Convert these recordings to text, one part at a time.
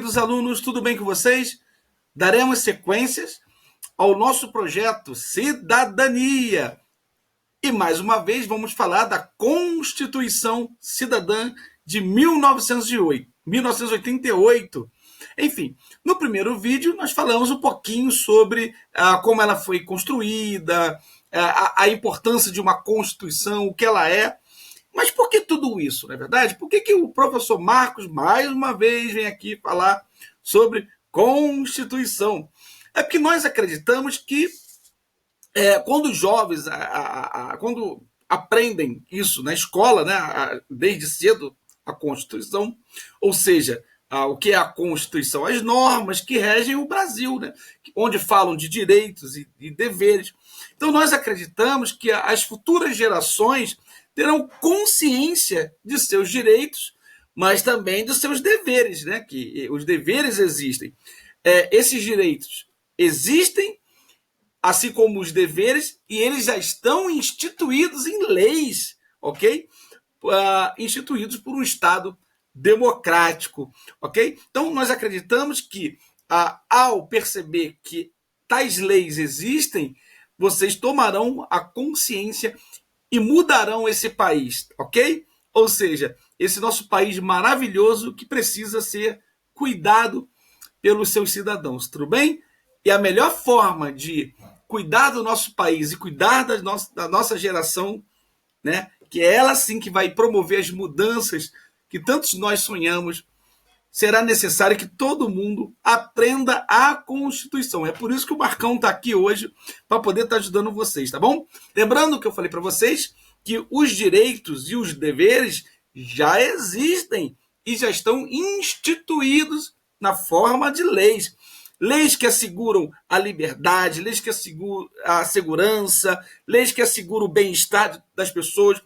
queridos alunos, tudo bem com vocês? Daremos sequências ao nosso projeto Cidadania. E mais uma vez vamos falar da Constituição Cidadã de 1988. Enfim, no primeiro vídeo nós falamos um pouquinho sobre como ela foi construída, a importância de uma Constituição, o que ela é. Mas por que tudo isso, não é verdade? Por que o professor Marcos, mais uma vez, vem aqui falar sobre Constituição? É porque nós acreditamos que quando os jovens quando aprendem isso na escola, né, desde cedo, a Constituição, ou seja, o que é a Constituição? As normas que regem o Brasil, né, onde falam de direitos e deveres. Então nós acreditamos que as futuras gerações terão consciência de seus direitos, mas também dos seus deveres, né? Que os deveres existem. Esses direitos existem, assim como os deveres, e eles já estão instituídos em leis, ok? Instituídos por um Estado democrático, ok? Então, nós acreditamos que, ao perceber que tais leis existem, vocês tomarão a consciência e mudarão esse país, ok? Ou seja, esse nosso país maravilhoso que precisa ser cuidado pelos seus cidadãos, tudo bem? E a melhor forma de cuidar do nosso país e cuidar da nossa geração, né, que é ela sim que vai promover as mudanças que tantos nós sonhamos, será necessário que todo mundo aprenda a Constituição. É por isso que o Marcão está aqui hoje, para poder estar ajudando vocês, tá bom? Lembrando que eu falei para vocês que os direitos e os deveres já existem e já estão instituídos na forma de leis. Leis que asseguram a liberdade, leis que asseguram a segurança, leis que asseguram o bem-estar das pessoas,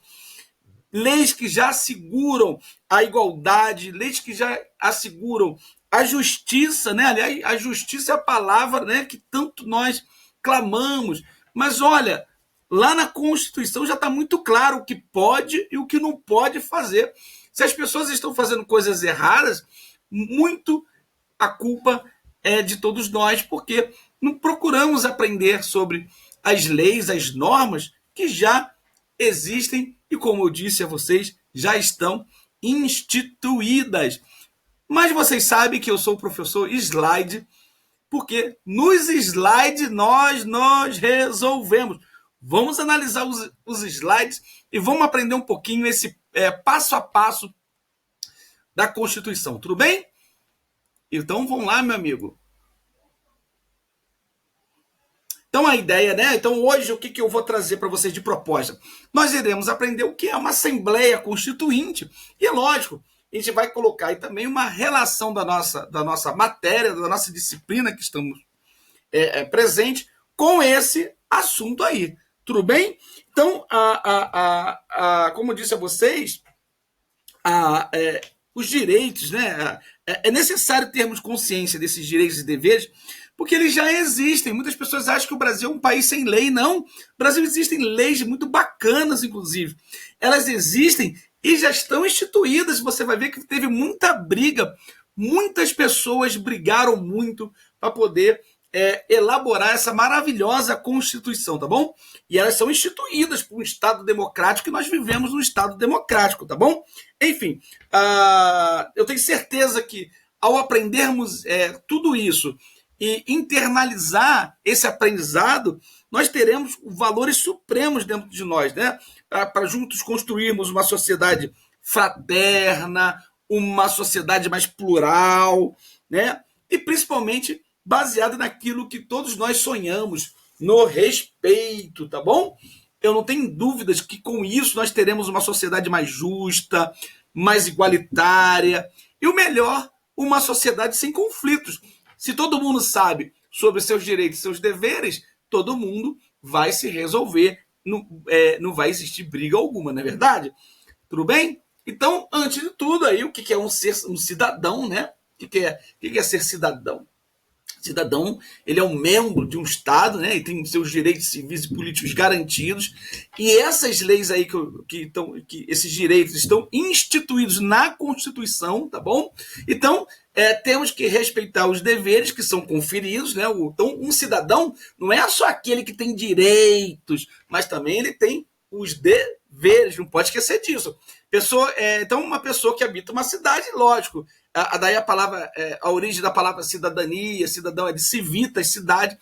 leis que já asseguram a igualdade, leis que já asseguram a justiça, né? Aliás, a justiça é a palavra, né, que tanto nós clamamos. Mas olha, lá na Constituição já está muito claro o que pode e o que não pode fazer. Se as pessoas estão fazendo coisas erradas, muito a culpa é de todos nós, porque não procuramos aprender sobre as leis, as normas que já existem e, como eu disse a vocês, já estão instituídas. Mas vocês sabem que eu sou o professor Slide, porque nos slides nós resolvemos. Vamos analisar os slides e vamos aprender um pouquinho esse passo a passo da Constituição, tudo bem? Então vamos lá, meu amigo. Então a ideia, né? Então hoje o que eu vou trazer para vocês de proposta? Nós iremos aprender o que é uma Assembleia Constituinte. E é lógico, a gente vai colocar aí também uma relação da nossa matéria, da nossa disciplina que estamos presente com esse assunto aí. Tudo bem? Então, como eu disse a vocês, os direitos, né? É necessário termos consciência desses direitos e deveres, porque eles já existem. Muitas pessoas acham que o Brasil é um país sem lei. Não. No Brasil existem leis muito bacanas, inclusive. Elas existem e já estão instituídas. Você vai ver que teve muita briga. Muitas pessoas brigaram muito para poder elaborar essa maravilhosa Constituição, tá bom? E elas são instituídas por um Estado democrático e nós vivemos num Estado democrático, tá bom? Enfim, eu tenho certeza que ao aprendermos tudo isso e internalizar esse aprendizado, nós teremos valores supremos dentro de nós, né? Para juntos construirmos uma sociedade fraterna, uma sociedade mais plural, né? E principalmente baseada naquilo que todos nós sonhamos, no respeito, tá bom? Eu não tenho dúvidas que com isso nós teremos uma sociedade mais justa, mais igualitária e o melhor, uma sociedade sem conflitos. Se todo mundo sabe sobre seus direitos e seus deveres, todo mundo vai se resolver, não vai existir briga alguma, não é verdade? Tudo bem? Então, antes de tudo, aí, o que é um cidadão, né? O que é ser cidadão? Cidadão, ele é um membro de um Estado, né, e tem seus direitos civis e políticos garantidos, e essas leis aí que esses direitos estão instituídos na Constituição, tá bom? Então, temos que respeitar os deveres que são conferidos, né? Então, um cidadão não é só aquele que tem direitos, mas também ele tem os deveres, não pode esquecer disso. Então, uma pessoa que habita uma cidade, lógico, daí a origem da palavra cidadania, cidadão é de civitas, cidade.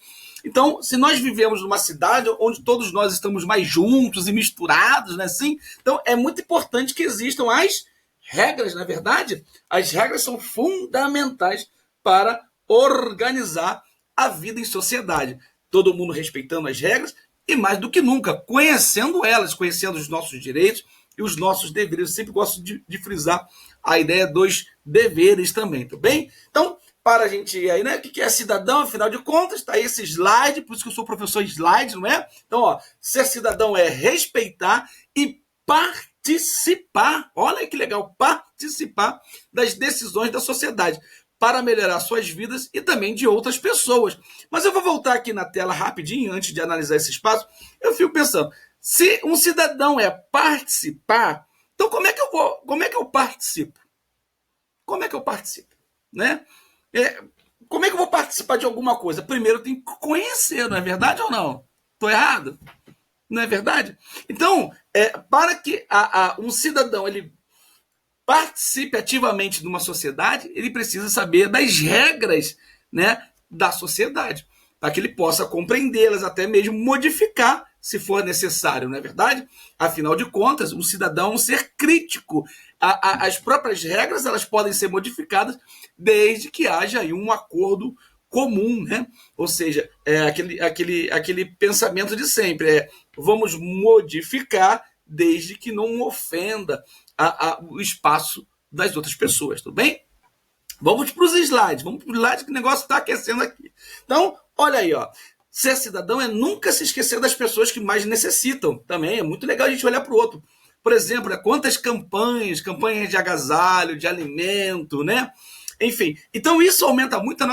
Então, se nós vivemos numa cidade onde todos nós estamos mais juntos e misturados, né, assim, então é muito importante que existam as regras, na verdade. As regras são fundamentais para organizar a vida em sociedade. Todo mundo respeitando as regras e, mais do que nunca, conhecendo elas, conhecendo os nossos direitos e os nossos deveres. Eu sempre gosto de frisar a ideia dos deveres também, tudo bem? Então, para a gente ir aí, né? O que é cidadão, afinal de contas, está aí esse slide, por isso que eu sou professor de slide, não é? Então, ó, ser cidadão é respeitar e participar, olha que legal, participar das decisões da sociedade para melhorar suas vidas e também de outras pessoas. Mas eu vou voltar aqui na tela rapidinho, antes de analisar esse espaço. Eu fico pensando, se um cidadão é participar, então como é que eu participo? Como é que eu participo? Né? Como é que eu vou participar de alguma coisa? Primeiro eu tenho que conhecer, não é verdade ou não? Estou errado? Não é verdade? Então, para que um cidadão ele participe ativamente de uma sociedade, ele precisa saber das regras, né, da sociedade, para que ele possa compreendê-las, até mesmo modificar, se for necessário, não é verdade? Afinal de contas, o cidadão é um ser crítico. As próprias regras elas podem ser modificadas desde que haja aí um acordo comum, né? Ou seja, aquele pensamento de sempre, vamos modificar desde que não ofenda o espaço das outras pessoas, tudo bem? Vamos para os slides, que o negócio está aquecendo aqui. Então, olha aí, ó. Ser cidadão é nunca se esquecer das pessoas que mais necessitam. Também é muito legal a gente olhar para o outro. Por exemplo, quantas campanhas de agasalho, de alimento, né? Enfim, então isso aumenta muito a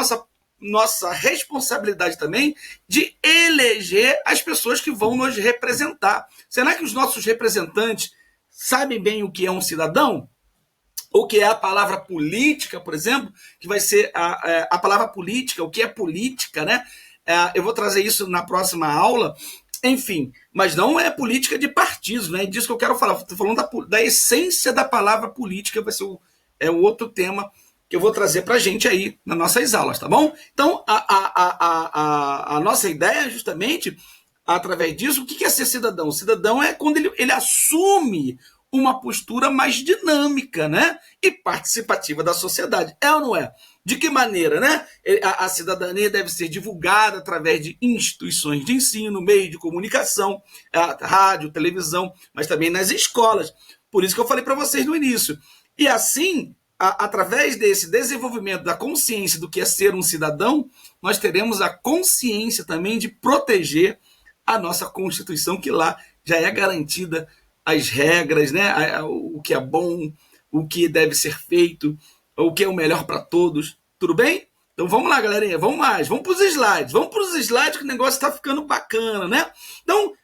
nossa responsabilidade também de eleger as pessoas que vão nos representar. Será que os nossos representantes sabem bem o que é um cidadão? O que é a palavra política, por exemplo, que vai ser a palavra política, o que é política, né? Eu vou trazer isso na próxima aula, enfim, mas não é política de partidos, né? É disso que eu quero falar. Estou falando da essência da palavra política, vai ser o outro tema que eu vou trazer para a gente aí nas nossas aulas, tá bom? Então, a nossa ideia é justamente, através disso, o que é ser cidadão? O cidadão é quando ele assume uma postura mais dinâmica, né? E participativa da sociedade. É ou não é? De que maneira, né? A cidadania deve ser divulgada através de instituições de ensino, meios de comunicação, rádio, televisão, mas também nas escolas. Por isso que eu falei para vocês no início. E assim, através desse desenvolvimento da consciência do que é ser um cidadão, nós teremos a consciência também de proteger a nossa Constituição, que lá já é garantida as regras, né? O que é bom, o que deve ser feito, o que é o melhor para todos. Tudo bem? Então vamos lá, galerinha, vamos para os slides, que o negócio está ficando bacana, né? Então,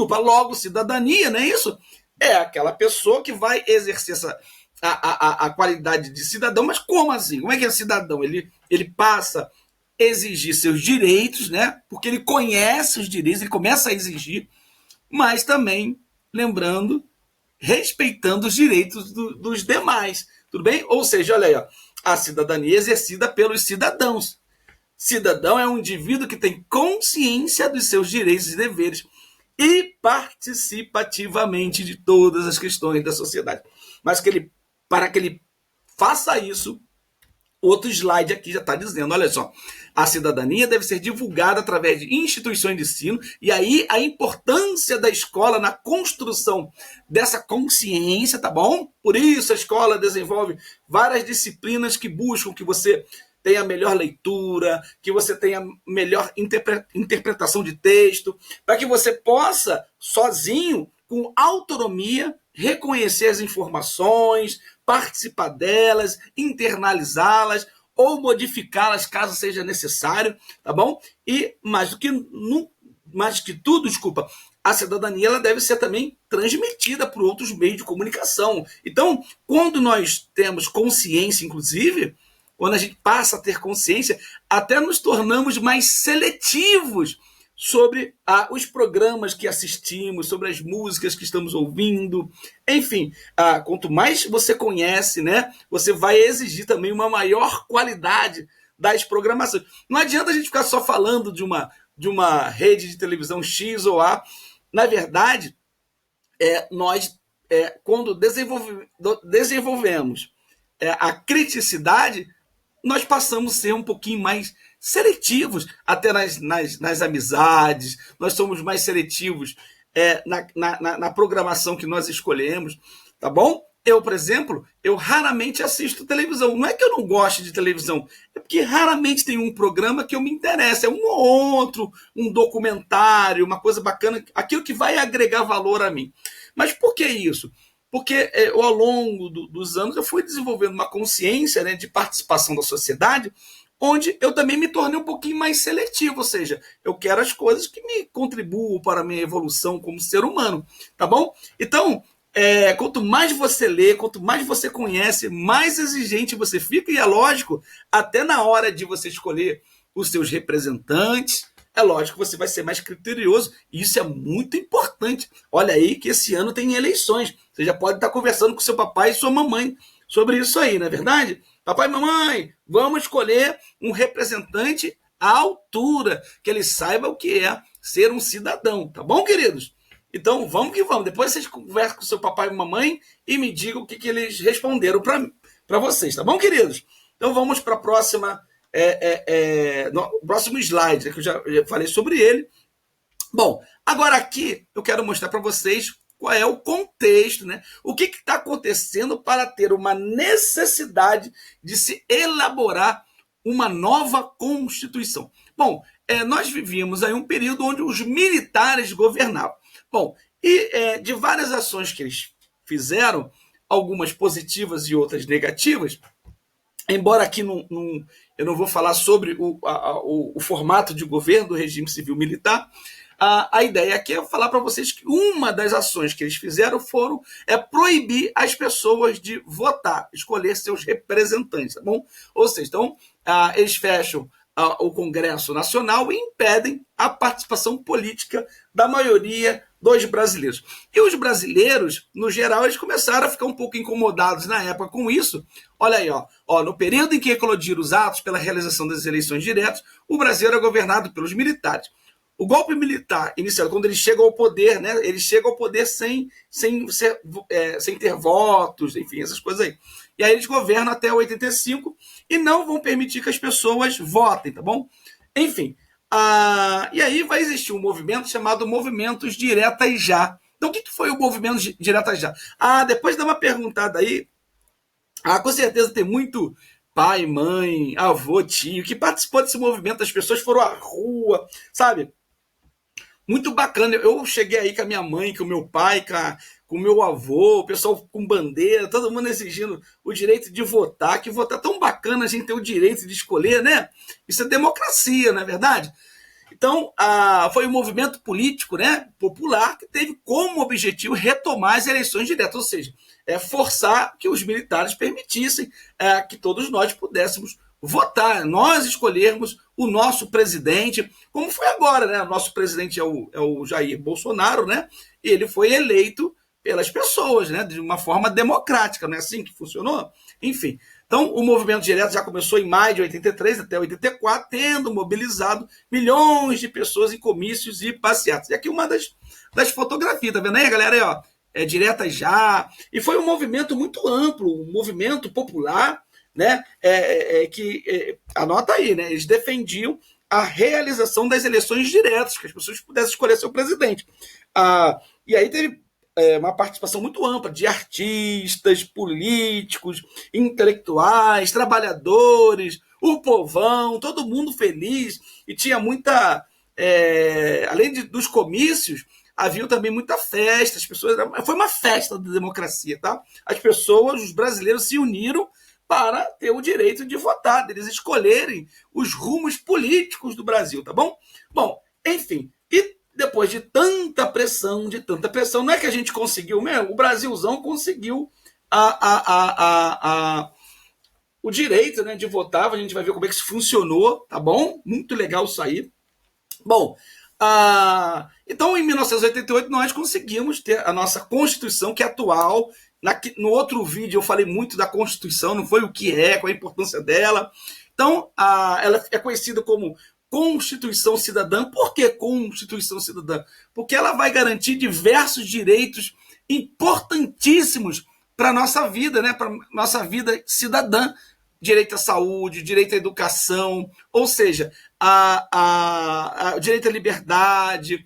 logo, cidadania, não é isso? É aquela pessoa que vai exercer a qualidade de cidadão, mas como assim? Como é que é cidadão? Ele passa a exigir seus direitos, né? Porque ele conhece os direitos, ele começa a exigir, mas também, lembrando, respeitando os direitos dos demais, tudo bem? Ou seja, olha aí, ó, a cidadania exercida pelos cidadãos. Cidadão é um indivíduo que tem consciência dos seus direitos e deveres e participa ativamente de todas as questões da sociedade. Mas para que ele faça isso, outro slide aqui já está dizendo, olha só, a cidadania deve ser divulgada através de instituições de ensino, e aí a importância da escola na construção dessa consciência, tá bom? Por isso a escola desenvolve várias disciplinas que buscam que você tenha melhor leitura, que você tenha melhor interpretação de texto, para que você possa, sozinho, com autonomia, reconhecer as informações, participar delas, internalizá-las ou modificá-las caso seja necessário, tá bom? E mais que tudo, a cidadania ela deve ser também transmitida por outros meios de comunicação. Então, quando nós temos consciência, inclusive, quando a gente passa a ter consciência, até nos tornamos mais seletivos sobre os programas que assistimos, sobre as músicas que estamos ouvindo. Enfim, quanto mais você conhece, né, você vai exigir também uma maior qualidade das programações. Não adianta a gente ficar só falando de uma rede de televisão X ou A. Na verdade, nós, quando desenvolvemos a criticidade, nós passamos a ser um pouquinho mais seletivos, até nas amizades, nós somos mais seletivos na programação que nós escolhemos, tá bom? Eu, por exemplo, eu raramente assisto televisão. Não é que eu não goste de televisão, é porque raramente tem um programa que eu me interessa. É um ou outro, um documentário, uma coisa bacana, aquilo que vai agregar valor a mim. Mas por que isso? Porque ao longo dos anos eu fui desenvolvendo uma consciência, né, de participação da sociedade, onde eu também me tornei um pouquinho mais seletivo, ou seja, eu quero as coisas que me contribuam para a minha evolução como ser humano, tá bom? Então, quanto mais você lê, quanto mais você conhece, mais exigente você fica, e é lógico, até na hora de você escolher os seus representantes, é lógico que você vai ser mais criterioso, e isso é muito importante. Olha aí que esse ano tem eleições, você já pode estar conversando com seu papai e sua mamãe sobre isso aí, não é verdade? Papai e mamãe, vamos escolher um representante à altura, que ele saiba o que é ser um cidadão, tá bom, queridos? Então, vamos que vamos. Depois vocês conversam com seu papai e mamãe e me digam o que eles responderam para vocês, tá bom, queridos? Então, vamos para a próxima, no próximo slide, que eu já falei sobre ele. Bom, agora aqui eu quero mostrar para vocês qual é o contexto, né? O que está acontecendo para ter uma necessidade de se elaborar uma nova Constituição. Bom, nós vivíamos aí um período onde os militares governavam. Bom, e de várias ações que eles fizeram, algumas positivas e outras negativas, embora aqui eu não vou falar sobre o formato de governo do regime civil militar, a ideia aqui é falar para vocês que uma das ações que eles fizeram foram proibir as pessoas de votar, escolher seus representantes, tá bom? Ou seja, então, eles fecham o Congresso Nacional e impedem a participação política da maioria dos brasileiros. E os brasileiros, no geral, eles começaram a ficar um pouco incomodados na época com isso. Olha aí, no período em que eclodiram os atos pela realização das eleições diretas, o Brasil era governado pelos militares. O golpe militar iniciado, quando ele chega ao poder, né, ele chega ao poder sem ter votos, enfim, essas coisas aí. E aí eles governam até 85 e não vão permitir que as pessoas votem, tá bom? Enfim, e aí vai existir um movimento chamado Movimentos Diretas Já. Então, o que foi o Movimento Diretas Já? Depois dá uma perguntada aí. Com certeza tem muito pai, mãe, avô, tio, que participou desse movimento, as pessoas foram à rua, sabe? Muito bacana. Eu cheguei aí com a minha mãe, com o meu pai, com o meu avô, o pessoal com bandeira, todo mundo exigindo o direito de votar, que votar é tão bacana a gente ter o direito de escolher, né? Isso é democracia, não é verdade? Então, foi um movimento político, né, popular, que teve como objetivo retomar as eleições diretas, ou seja, forçar que os militares permitissem que todos nós pudéssemos votar, nós escolhermos o nosso presidente, como foi agora, né? O nosso presidente é o Jair Bolsonaro, né? E ele foi eleito pelas pessoas, né? De uma forma democrática, não é assim que funcionou? Enfim, então o movimento direto já começou em maio de 83 até 84, tendo mobilizado milhões de pessoas em comícios e passeatas. E aqui uma das fotografias, tá vendo aí, galera? Aí, Diretas Já. E foi um movimento muito amplo, um movimento popular, né? Anota aí, né? Eles defendiam a realização das eleições diretas, que as pessoas pudessem escolher seu presidente. E aí teve uma participação muito ampla de artistas, políticos, intelectuais, trabalhadores, o povão, todo mundo feliz, e tinha muita... além dos comícios, havia também muita festa, as pessoas... Foi uma festa da democracia, tá? As pessoas, os brasileiros se uniram para ter o direito de votar, deles escolherem os rumos políticos do Brasil, tá bom? Bom, enfim, e depois de tanta pressão, não é que a gente conseguiu mesmo, o Brasilzão conseguiu o direito, né, de votar. A gente vai ver como é que isso funcionou, tá bom? Muito legal isso aí. Bom, então em 1988 nós conseguimos ter a nossa Constituição, que é atual. No outro vídeo eu falei muito da Constituição, não foi o que é, qual a importância dela. Então, ela é conhecida como Constituição Cidadã. Por que Constituição Cidadã? Porque ela vai garantir diversos direitos importantíssimos para a nossa vida, né? Para nossa vida cidadã. Direito à saúde, direito à educação, ou seja, o direito à liberdade.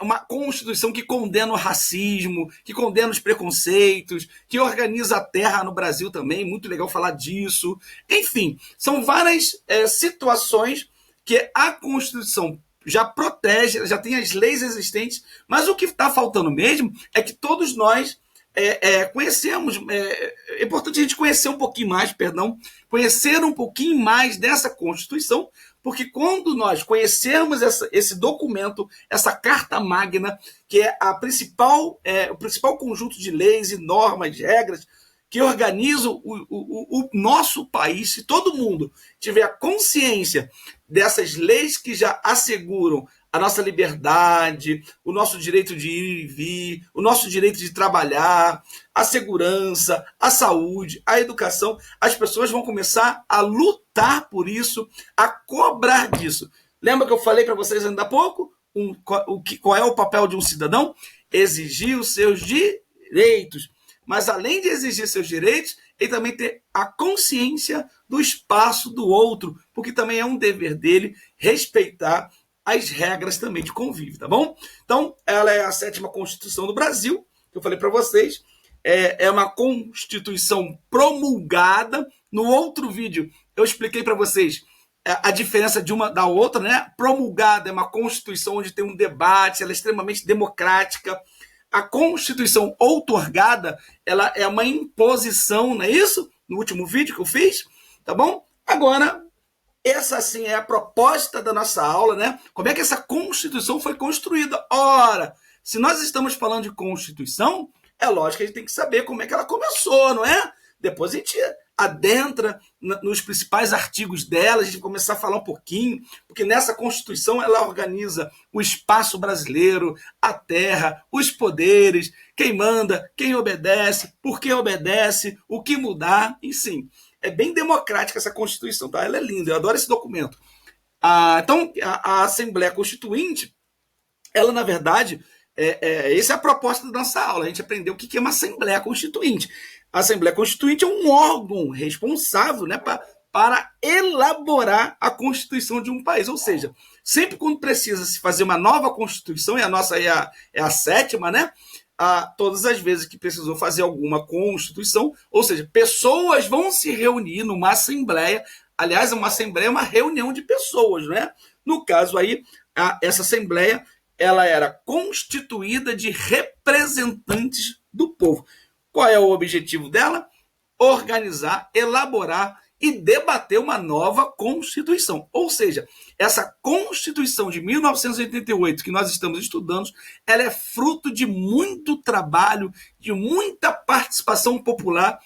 Uma Constituição que condena o racismo, que condena os preconceitos, que organiza a terra no Brasil também, muito legal falar disso. Enfim, são várias situações que a Constituição já protege, já tem as leis existentes, mas o que está faltando mesmo é que todos nós conhecemos, é importante a gente conhecer um pouquinho mais, conhecer um pouquinho mais dessa Constituição, porque quando nós conhecermos esse documento, essa Carta Magna, que é o principal conjunto de leis e normas, regras, que organizam o nosso país, se todo mundo tiver a consciência dessas leis que já asseguram a nossa liberdade, o nosso direito de ir e vir, o nosso direito de trabalhar, a segurança, a saúde, a educação, as pessoas vão começar a lutar por isso, a cobrar disso. Lembra que eu falei para vocês ainda há pouco? Qual é o papel de um cidadão? Exigir os seus direitos. Mas além de exigir seus direitos, ele também tem a consciência do espaço do outro, porque também é um dever dele respeitar as regras também de convívio, tá bom? Então, ela é a 7ª Constituição do Brasil, que eu falei para vocês. É uma Constituição promulgada. No outro vídeo, eu expliquei para vocês a diferença de uma da outra, né? Promulgada é uma Constituição onde tem um debate, ela é extremamente democrática. A Constituição outorgada, ela é uma imposição, não é isso? No último vídeo que eu fiz, tá bom? Agora, essa sim é a proposta da nossa aula, né? Como é que essa Constituição foi construída? Ora, se nós estamos falando de Constituição, é lógico que a gente tem que saber como é que ela começou, não é? Depois a gente adentra nos principais artigos dela, a gente vai começar a falar um pouquinho, porque nessa Constituição ela organiza o espaço brasileiro, a terra, os poderes, quem manda, quem obedece, por que obedece, o que mudar, enfim. É bem democrática essa Constituição, tá? Ela é linda, eu adoro esse documento. Então, a Assembleia Constituinte, ela, na verdade, essa é a proposta da nossa aula, a gente aprendeu o que é uma Assembleia Constituinte. A Assembleia Constituinte é um órgão responsável, né, para elaborar a Constituição de um país. Ou seja, sempre quando precisa se fazer uma nova Constituição, e a nossa é a 7ª, né? Todas as vezes que precisou fazer alguma Constituição, ou seja, pessoas vão se reunir numa Assembleia. Aliás, uma Assembleia é uma reunião de pessoas, né? No caso aí, essa Assembleia ela era constituída de representantes do povo. Qual é o objetivo dela? Organizar, elaborar e debater uma nova Constituição. Ou seja, essa Constituição de 1988 que nós estamos estudando, ela é fruto de muito trabalho, de muita participação popular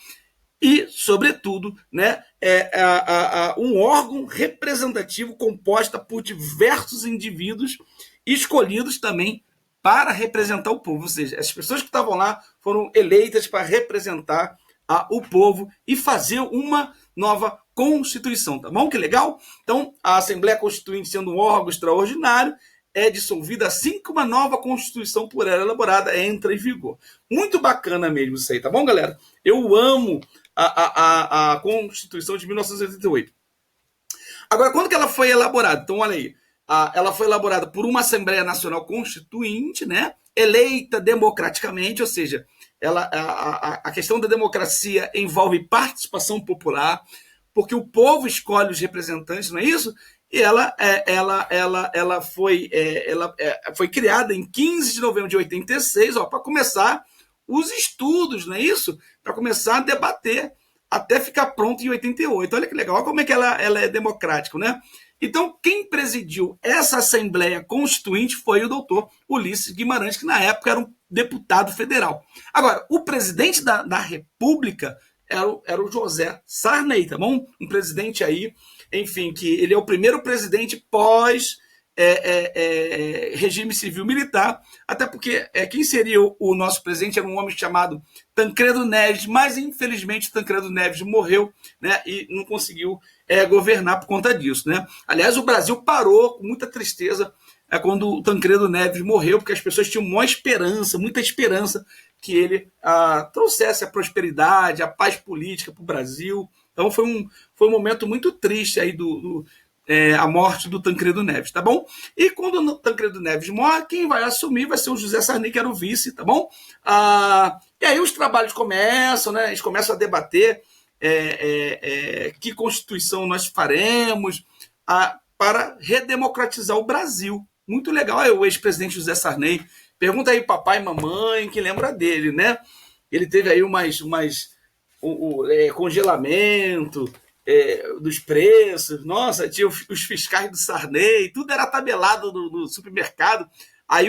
e, sobretudo, né, um órgão representativo composto por diversos indivíduos escolhidos também para representar o povo. Ou seja, as pessoas que estavam lá foram eleitas para representar o povo e fazer uma nova Constituição, tá bom? Que legal? Então, a Assembleia Constituinte, sendo um órgão extraordinário, é dissolvida assim que uma nova Constituição por ela elaborada entra em vigor. Muito bacana mesmo isso aí, tá bom, galera? Eu amo a Constituição de 1988. Agora, quando que ela foi elaborada? Então, olha aí. Ela foi elaborada por uma Assembleia Nacional Constituinte, né? Eleita democraticamente, ou seja, a questão da democracia envolve participação popular, porque o povo escolhe os representantes, não é isso? E ela foi criada em 15 de novembro de 86, para começar os estudos, não é isso? Para começar a debater até ficar pronta em 88. Olha que legal, olha como é que ela é democrática, né? Então, quem presidiu essa Assembleia Constituinte foi o doutor Ulisses Guimarães, que na época era um deputado federal. Agora, o presidente da República era o José Sarney, tá bom? Um presidente aí, enfim, que ele é o primeiro presidente pós regime civil-militar, até porque quem seria o nosso presidente era um homem chamado Tancredo Neves, mas infelizmente Tancredo Neves morreu, né, e não conseguiu governar por conta disso, né? Aliás, o Brasil parou com muita tristeza quando o Tancredo Neves morreu, porque as pessoas tinham muita esperança que ele trouxesse a prosperidade, a paz política para o Brasil. Então foi um momento muito triste aí a morte do Tancredo Neves, tá bom? E quando o Tancredo Neves morre, quem vai assumir vai ser o José Sarney, que era o vice, tá bom? E aí os trabalhos começam, né? Eles começam a debater que Constituição nós faremos para redemocratizar o Brasil. Muito legal, o ex-presidente José Sarney. Pergunta aí papai e mamãe, que lembra dele, né? Ele teve aí congelamento dos preços, nossa, tinha os fiscais do Sarney, tudo era tabelado no supermercado. Aí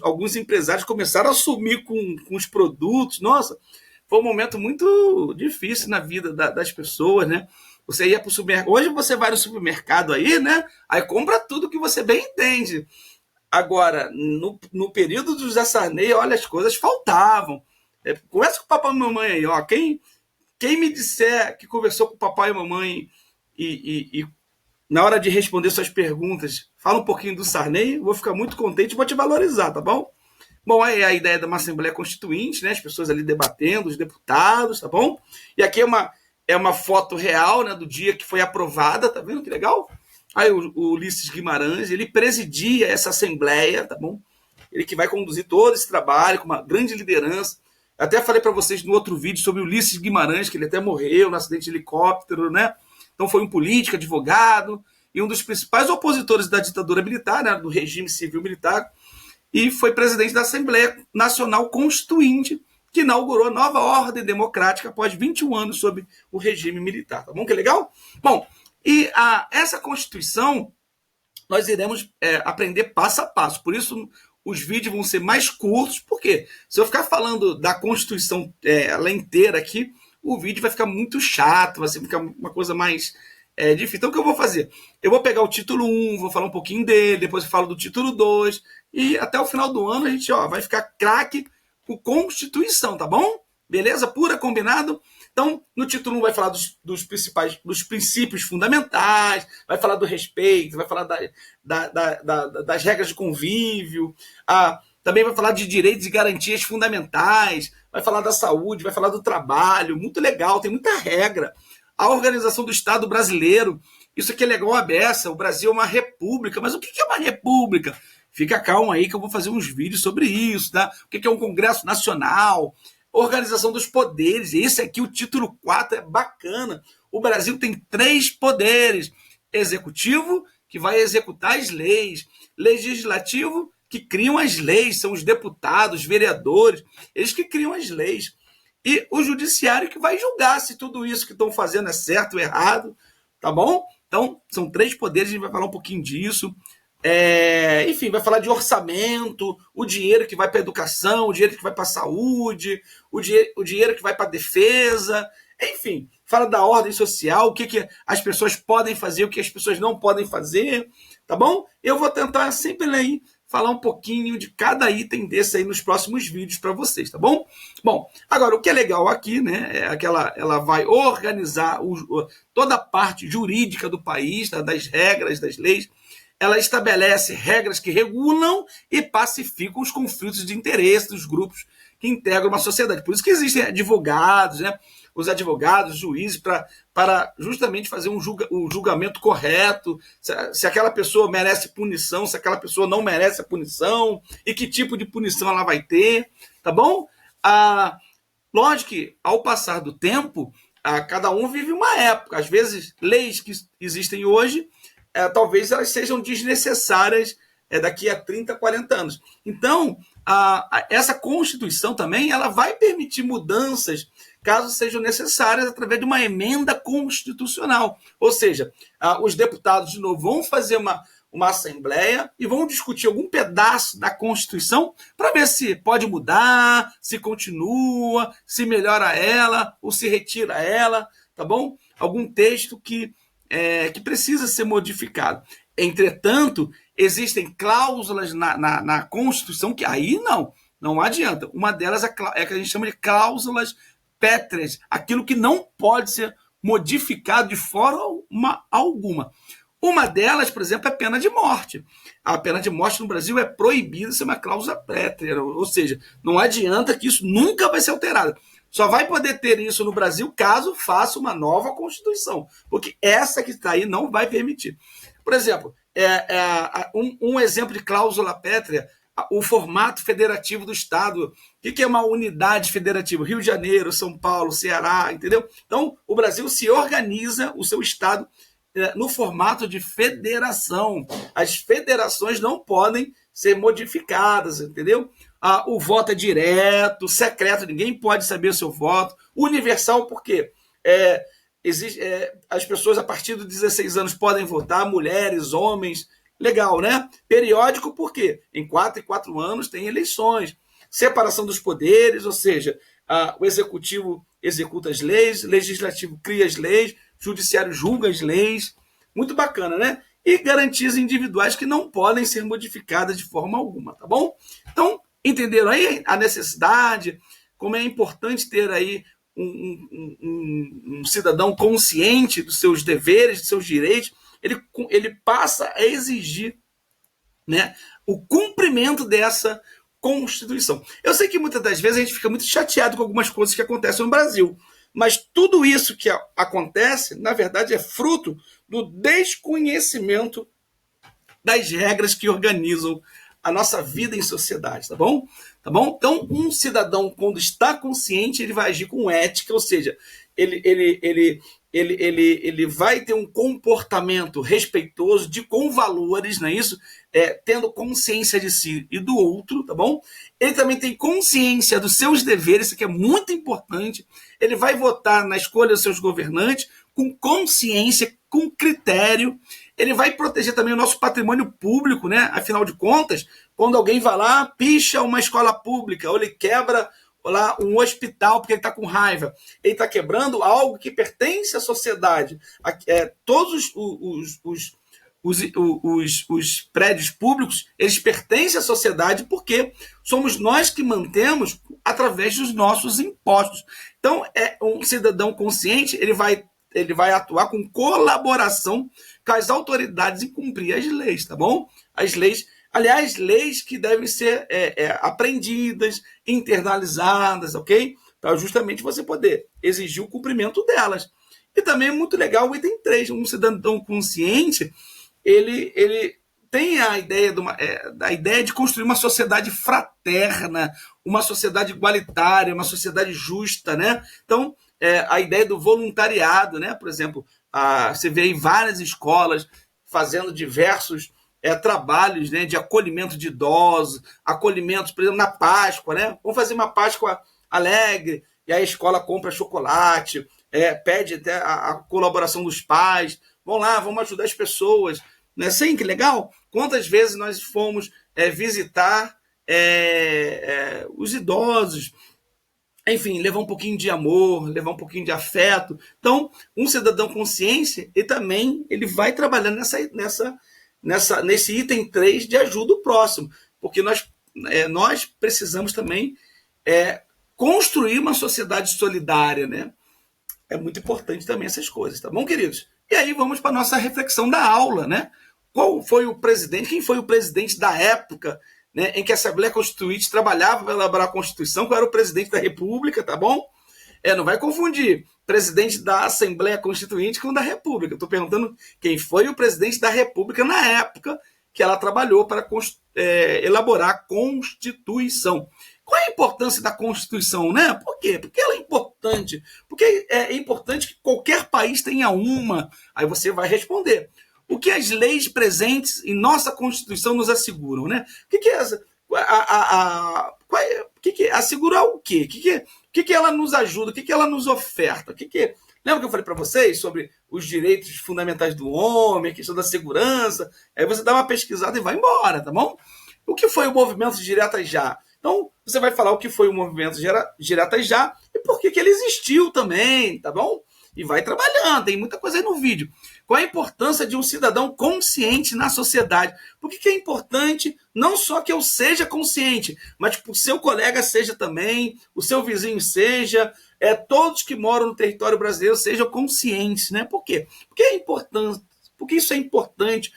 alguns empresários começaram a sumir com os produtos, nossa, foi um momento muito difícil na vida das pessoas, né? Você ia para o supermercado, hoje você vai no supermercado aí, né? Aí compra tudo que você bem entende. Agora, no período do José Sarney, olha, as coisas faltavam. Conversa com o papai e mamãe aí, ó. Quem me disser que conversou com o papai e mamãe e na hora de responder suas perguntas, fala um pouquinho do Sarney, eu vou ficar muito contente e vou te valorizar, tá bom? Bom, é a ideia de uma Assembleia Constituinte, né? As pessoas ali debatendo, os deputados, tá bom? E aqui é uma foto real, né, do dia que foi aprovada, tá vendo que legal? Aí o Ulisses Guimarães, ele presidia essa Assembleia, tá bom? Ele que vai conduzir todo esse trabalho com uma grande liderança. Até falei para vocês no outro vídeo sobre o Ulisses Guimarães, que ele até morreu no acidente de helicóptero, né? Então foi um político, advogado, e um dos principais opositores da ditadura militar, né, do regime civil-militar, e foi presidente da Assembleia Nacional Constituinte, que inaugurou a nova ordem democrática após 21 anos sob o regime militar. Tá bom? Que legal? Bom, e essa Constituição nós iremos aprender passo a passo. Por isso, os vídeos vão ser mais curtos, porque se eu ficar falando da Constituição ela inteira aqui, o vídeo vai ficar muito chato, vai ficar uma coisa mais difícil. Então, o que eu vou fazer? Eu vou pegar o título 1, vou falar um pouquinho dele, depois eu falo do título 2, e até o final do ano a gente vai ficar craque com Constituição, tá bom? Beleza? Pura, combinado? Então, no título 1 vai falar dos princípios fundamentais, vai falar do respeito, vai falar das regras de convívio, também vai falar de direitos e garantias fundamentais, vai falar da saúde, vai falar do trabalho, muito legal, tem muita regra. A organização do Estado brasileiro, isso aqui é legal a beça, o Brasil é uma república, mas o que é uma república? Fica calmo aí que eu vou fazer uns vídeos sobre isso, tá? O que é um Congresso Nacional? Organização dos poderes, esse aqui, o título 4, é bacana. O Brasil tem 3 poderes: executivo, que vai executar as leis; legislativo, que criam as leis, são os deputados, os vereadores, eles que criam as leis; e o judiciário, que vai julgar se tudo isso que estão fazendo é certo ou errado, tá bom? Então, são 3 poderes, a gente vai falar um pouquinho disso. Enfim, vai falar de orçamento, o dinheiro que vai para a educação, o dinheiro que vai para a saúde, o dinheiro que vai para a defesa, enfim, fala da ordem social, o que as pessoas podem fazer, o que as pessoas não podem fazer, tá bom? Eu vou tentar sempre aí falar um pouquinho de cada item desse aí nos próximos vídeos para vocês, tá bom? Bom, agora o que é legal aqui, né, é que ela vai organizar toda a parte jurídica do país, tá, das regras, das leis. Ela estabelece regras que regulam e pacificam os conflitos de interesse dos grupos que integram uma sociedade. Por isso que existem advogados, né? Os advogados, os juízes, para justamente fazer um julgamento correto, se aquela pessoa merece punição, se aquela pessoa não merece a punição, e que tipo de punição ela vai ter, tá bom? Lógico que, ao passar do tempo, cada um vive uma época. Às vezes, leis que existem hoje, talvez elas sejam desnecessárias daqui a 30, 40 anos. Então, essa Constituição também ela vai permitir mudanças caso sejam necessárias, através de uma emenda constitucional. Ou seja, os deputados, de novo, vão fazer uma assembleia e vão discutir algum pedaço da Constituição para ver se pode mudar, se continua, se melhora ela ou se retira ela, tá bom? Algum texto que precisa ser modificado. Entretanto, existem cláusulas na Constituição que aí não adianta. Uma delas é que a gente chama de cláusulas pétreas, aquilo que não pode ser modificado de forma alguma. Uma delas, por exemplo, é a pena de morte. A pena de morte no Brasil é proibida, isso é uma cláusula pétrea, ou seja, não adianta que isso nunca vai ser alterado. Só vai poder ter isso no Brasil caso faça uma nova Constituição, porque essa que está aí não vai permitir. Por exemplo, um exemplo de cláusula pétrea, o formato federativo do Estado. O que é uma unidade federativa? Rio de Janeiro, São Paulo, Ceará, entendeu? Então, o Brasil se organiza, o seu Estado, no formato de federação. As federações não podem ser modificadas, entendeu? O voto é direto, secreto, ninguém pode saber o seu voto. Universal, por quê? As pessoas a partir dos 16 anos podem votar, mulheres, homens, legal, né? Periódico, por quê? Em 4 anos tem eleições. Separação dos poderes, ou seja, o executivo executa as leis, o legislativo cria as leis, o judiciário julga as leis. Muito bacana, né? E garantias individuais que não podem ser modificadas de forma alguma, tá bom? Então, entenderam aí a necessidade, como é importante ter aí um cidadão consciente dos seus deveres, dos seus direitos. Ele passa a exigir, né, o cumprimento dessa Constituição. Eu sei que muitas das vezes a gente fica muito chateado com algumas coisas que acontecem no Brasil, mas tudo isso que acontece, na verdade, é fruto do desconhecimento das regras que organizam a nossa vida em sociedade, tá bom? Tá bom? Então, um cidadão, quando está consciente, ele vai agir com ética, ou seja, ele vai ter um comportamento respeitoso, com valores, não é isso? Tendo consciência de si e do outro, tá bom? Ele também tem consciência dos seus deveres, isso aqui é muito importante. Ele vai votar na escolha dos seus governantes com consciência, com critério. Ele vai proteger também o nosso patrimônio público, né? Afinal de contas, quando alguém vai lá, picha uma escola pública, ou ele quebra lá um hospital porque ele está com raiva, ele está quebrando algo que pertence à sociedade. Todos os prédios públicos, eles pertencem à sociedade porque somos nós que mantemos através dos nossos impostos. Então, um cidadão consciente, ele vai atuar com colaboração com as autoridades em cumprir as leis, tá bom? As leis, aliás, leis que devem ser aprendidas, internalizadas, ok? Para justamente você poder exigir o cumprimento delas. E também é muito legal o item 3, um cidadão consciente, ele tem a ideia da ideia de construir uma sociedade fraterna, uma sociedade igualitária, uma sociedade justa, né? Então, a ideia do voluntariado, né? Por exemplo, você vê em várias escolas fazendo diversos trabalhos, né, de acolhimento de idosos, acolhimentos, por exemplo, na Páscoa, né? Vamos fazer uma Páscoa alegre, e aí a escola compra chocolate, pede até a colaboração dos pais, vão lá, vamos ajudar as pessoas. Não é assim? Que legal? Quantas vezes nós fomos visitar os idosos, enfim, levar um pouquinho de amor, levar um pouquinho de afeto. Então, um cidadão consciente, ele vai trabalhando nesse item 3 de ajuda ao próximo, porque nós precisamos também construir uma sociedade solidária, né? É muito importante também essas coisas, tá bom, queridos? E aí vamos para a nossa reflexão da aula, né? Quem foi o presidente da época, né, em que a Assembleia Constituinte trabalhava para elaborar a Constituição, qual era o presidente da República, tá bom? Não vai confundir presidente da Assembleia Constituinte com da República. Estou perguntando quem foi o presidente da República na época que ela trabalhou para elaborar a Constituição. Qual é a importância da Constituição, né? Por quê? Porque ela é importante. Porque é importante que qualquer país tenha uma. Aí você vai responder. O que as leis presentes em nossa Constituição nos asseguram, né? O que é essa? O assegurar o quê? O que ela nos ajuda? O que ela nos oferta? Lembra que eu falei para vocês sobre os direitos fundamentais do homem, a questão da segurança? Aí você dá uma pesquisada e vai embora, tá bom? O que foi o movimento Diretas Já? Então, você vai falar o que foi o movimento Diretas Já e por que ele existiu também, tá bom? E vai trabalhando, tem muita coisa aí no vídeo. Qual a importância de um cidadão consciente na sociedade? Por que é importante não só que eu seja consciente, mas que o seu colega seja também, o seu vizinho seja, todos que moram no território brasileiro sejam conscientes, né? Por quê? Porque é importante, porque isso é importante.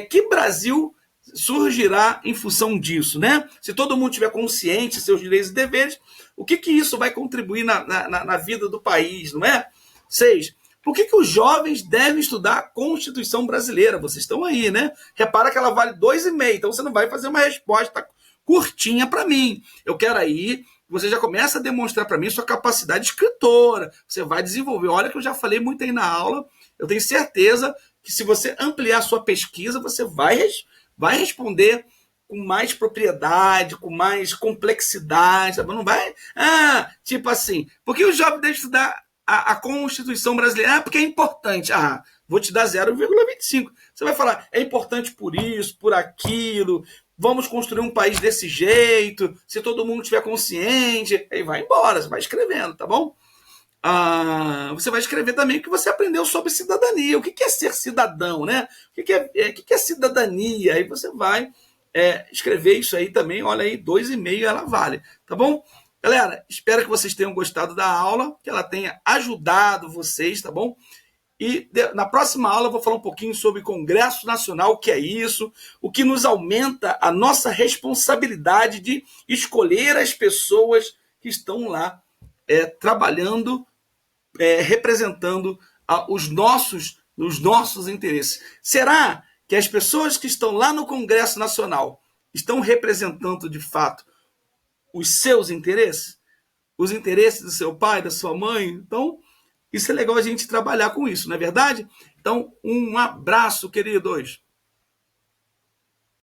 Que Brasil surgirá em função disso, né? Se todo mundo tiver consciente de seus direitos e deveres, o que isso vai contribuir na vida do país, não é? 6. Por que os jovens devem estudar a Constituição brasileira? Vocês estão aí, né? Repara que ela vale 2,5, então você não vai fazer uma resposta curtinha para mim. Eu quero aí, você já começa a demonstrar para mim sua capacidade escritora. Você vai desenvolver. Olha que eu já falei muito aí na aula. Eu tenho certeza que se você ampliar a sua pesquisa, você vai responder com mais propriedade, com mais complexidade. Sabe? Não vai... tipo assim, por que o jovem deve estudar a Constituição brasileira? Porque é importante. Vou te dar 0,25. Você vai falar, é importante por isso, por aquilo, vamos construir um país desse jeito, se todo mundo estiver consciente, aí vai embora, você vai escrevendo, tá bom? Você vai escrever também o que você aprendeu sobre cidadania, o que é ser cidadão, né? O que é cidadania? Aí você vai escrever isso aí também, olha aí, 2,5 ela vale, tá bom? Galera, espero que vocês tenham gostado da aula, que ela tenha ajudado vocês, tá bom? E na próxima aula eu vou falar um pouquinho sobre Congresso Nacional, o que é isso, o que nos aumenta a nossa responsabilidade de escolher as pessoas que estão lá trabalhando, representando os nossos interesses. Será que as pessoas que estão lá no Congresso Nacional estão representando de fato os seus interesses? Os interesses do seu pai, da sua mãe? Então, isso é legal a gente trabalhar com isso, não é verdade? Então, um abraço, queridos.